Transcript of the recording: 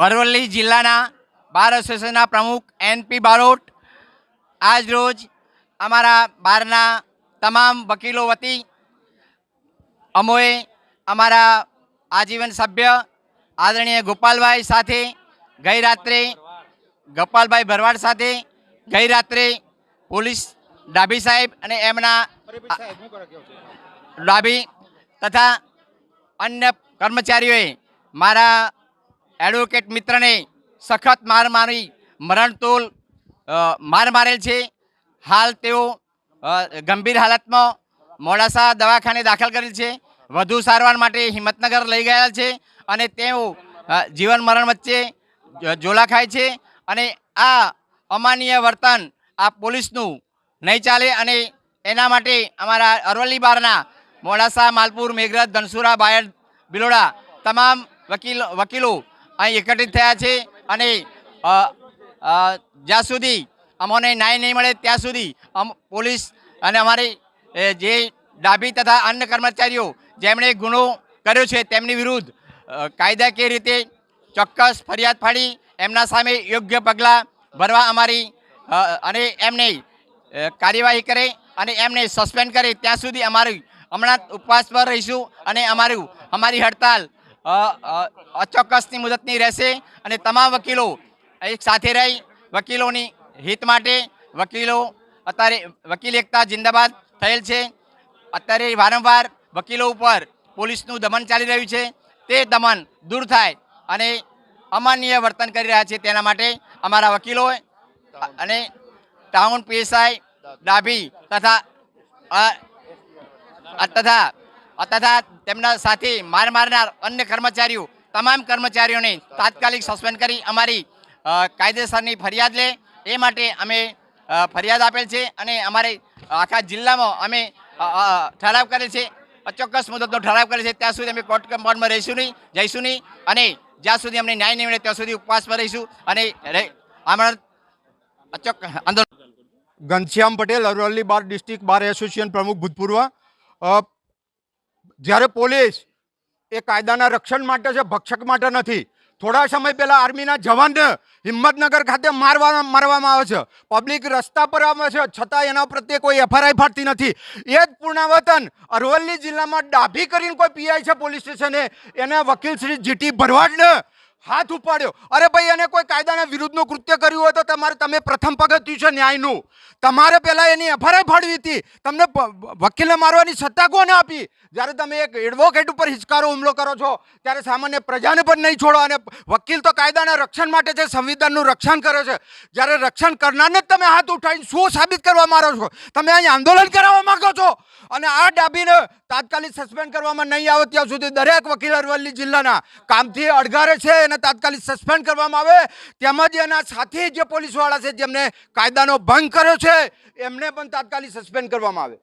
અરવલ્લી જિલ્લાના બાર એસોસિએશનના પ્રમુખ એનપી બારોટ આજ રોજ અમારા બારના તમામ વકીલો વતી અમોએ અમારા આજીવન સભ્ય આદરણીય ગોપાલભાઈ સાથે ગઈ રાત્રે ગોપાલભાઈ ભરવાડ સાથે ગઈ રાત્રે પોલીસ ડાભી સાહેબ અને એમના ડાભી તથા અન્ય કર્મચારીઓએ મારા એડવોકેટ મિત્રને સખત માર મારી મરણતોલ માર મારેલ છે। હાલ તેઓ ગંભીર હાલતમાં મોડાસા દવાખાને દાખલ કરેલ છે। વધુ સારવાર માટે હિંમતનગર લઈ ગયા છે અને તેઓ જીવન મરણ વચ્ચે ઝોલા ખાય છે અને આ અમાનવીય વર્તન આ પોલીસનું નહીં ચાલે અને એના માટે અમારા અરવલ્લી બારના મોડાસા માલપુર મેઘરજ ધનસુરા બાયડ બિલોડા તમામ વકીલો અહીં એકત્રિત થયા છે અને જ્યાં સુધી અમને ન્યાય નહીં મળે ત્યાં સુધી પોલીસ અને અમારી જે ડાભી તથા અન્ય કર્મચારીઓ જેમણે ગુનો કર્યો છે તેમની વિરુદ્ધ કાયદાકીય રીતે ચોક્કસ ફરિયાદ ફાડી એમના સામે યોગ્ય પગલાં ભરવા અમારી અને એમને કાર્યવાહી કરે અને એમને સસ્પેન્ડ કરે ત્યાં સુધી અમારી હમણાં ઉપવાસ પર રહીશું અને અમારી હડતાલ અચોક્કસની મુદતની રહેશે અને તમામ વકીલો એક સાથે રહી વકીલોની હિત માટે વકીલો અત્યારે વકીલ એકતા જિંદાબાદ થયેલ છે। અત્યારે વારંવાર વકીલો ઉપર પોલીસનું દમન ચાલી રહ્યું છે તે દમન દૂર થાય અને અમાનવીય વર્તન કરી રહ્યા છે તેના માટે અમારા વકીલો અને ટાઉન પીએસઆઈ ડાભી તથા તેમના સાથે મારનાર અન્ય કર્મચારીઓ તમામ કર્મચારીઓને તાત્કાલિક સસ્પેન્ડ કરી અમારી કાયદેસરની ફરિયાદ લે એ માટે અમે ફરિયાદ આપેલ છે અને અમારે આખા જિલ્લામાં અમે ઠરાવ કરેલ છે અચોક્કસ મુદતનો ઠરાવ કરે છે ત્યાં સુધી અમે કોર્ટ કમ્પાઉન્ડમાં જઈશું નહીં અને જ્યાં સુધી અમને ન્યાય નહીં મળે ત્યાં સુધી ઉપવાસ પર રહીશું અને આંદોલન। ઘનશ્યામ પટેલ, અરવલ્લી બાર ડિસ્ટ્રિક્ટ બાર એસોસિએશન પ્રમુખ ભૂતપૂર્વ। જ્યારે પોલીસ એ કાયદાના રક્ષણ માટે છે, ભક્ષક માટે નથી। થોડા સમય પહેલા આર્મીના જવાનને હિંમતનગર ખાતે મારવામાં આવે છે, પબ્લિક રસ્તા પર આવે છે, છતાં એના પ્રત્યે કોઈ એફઆઈઆર ફાટતી નથી। એ જ પુનરાવર્તન અરવલ્લી જિલ્લામાં ડાભી કરીને કોઈ પીઆઈ છે પોલીસ સ્ટેશને, એને વકીલ શ્રી જીટી ભરવાડને હાથ ઉપાડ્યો। અરે ભાઈ, એને કોઈ કાયદાના વિરુદ્ધનું કૃત્ય કર્યું હોય તો તમે પ્રથમ પગથિયું છે ન્યાયનું, તમારે પહેલાં એની એફઆઈઆર ફાડવી હતી। તમને વકીલને મારવાની સત્તા કોને આપી? જ્યારે તમે એક એડવોકેટ ઉપર હિચકારો હુમલો કરો છો ત્યારે સામાન્ય પ્રજાને પણ નહીં છોડો। અને વકીલ તો કાયદાના રક્ષણ માટે છે, સંવિધાનનું રક્ષણ કરે છે, જ્યારે રક્ષણ કરનારને જ તમે હાથ ઉઠાવીને શું સાબિત કરવા માંગો છો? તમે અહીં આંદોલન કરાવવા માંગો છો અને આ ડાભીને તાત્કાલિક સસ્પેન્ડ કરવામાં નહીં આવે ત્યાં સુધી દરેક વકીલ અરવલ્લી જિલ્લાના કામથી અડગારે છે એને તાત્કાલિક સસ્પેન્ડ કરવામાં આવે, તેમજ એના સાથી જે પોલીસવાળા છે જેમને કાયદાનો ભંગ કર્યો છે એમને પણ તાત્કાલિક સસ્પેન્ડ કરવામાં આવે।